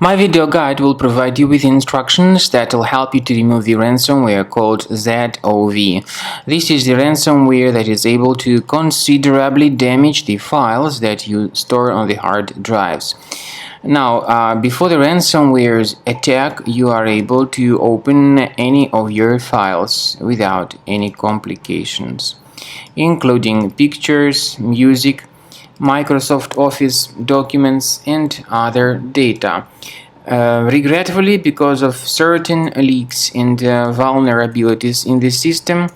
My video guide will provide you with instructions that will help you to remove the ransomware called ZOV. This is the ransomware that is able to considerably damage the files that you store on the hard drives. Now, before the ransomware's attack, you are able to open any of your files without any complications, including pictures, music, Microsoft Office documents, and other data. Regretfully, because of certain leaks and vulnerabilities in the system,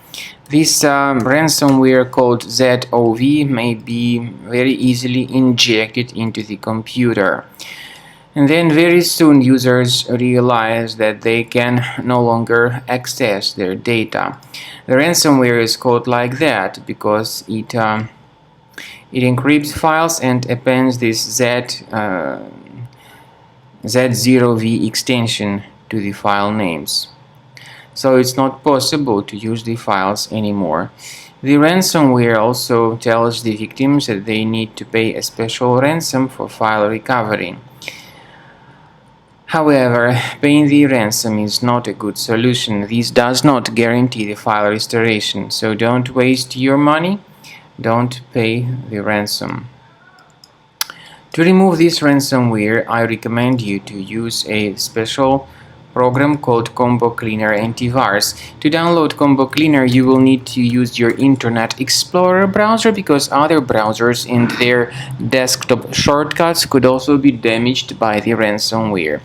this ransomware called ZOV may be very easily injected into the computer. And then very soon users realize that they can no longer access their data. The ransomware is called like that because it encrypts files and appends this Z0V extension to the file names. So it's not possible to use the files anymore. The ransomware also tells the victims that they need to pay a special ransom for file recovery. However, paying the ransom is not a good solution. This does not guarantee the file restoration, so don't waste your money. Don't pay the ransom. To remove this ransomware, I recommend you to use a special program called Combo Cleaner Antivirus. To download Combo Cleaner, you will need to use your Internet Explorer browser because other browsers and their desktop shortcuts could also be damaged by the ransomware.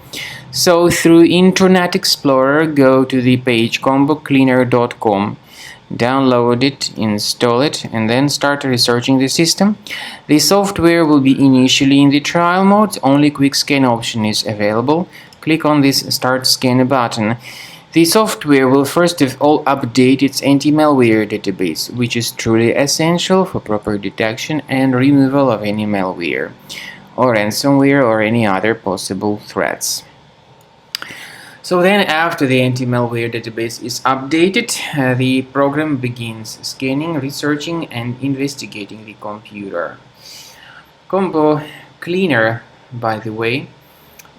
So through Internet Explorer, go to the page combocleaner.com. Download it, install it, and then start researching the system. The software will be initially in the trial mode. Only quick scan option is available. Click on this Start Scan button. The software will first of all update its anti-malware database, which is truly essential for proper detection and removal of any malware, or ransomware, or any other possible threats. So then, after the anti-malware database is updated, the program begins scanning, researching, and investigating the computer. Combo Cleaner, by the way,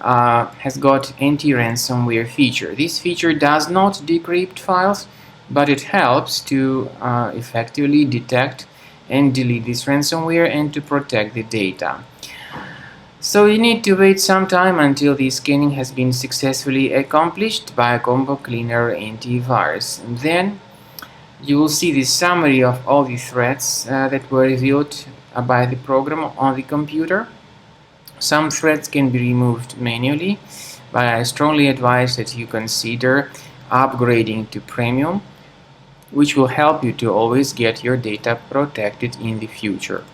has got anti-ransomware feature. This feature does not decrypt files, but it helps to effectively detect and delete this ransomware and to protect the data. So you need to wait some time until the scanning has been successfully accomplished by Combo Cleaner Antivirus. And then you will see the summary of all the threats that were revealed by the program on the computer. Some threats can be removed manually, but I strongly advise that you consider upgrading to Premium, which will help you to always get your data protected in the future.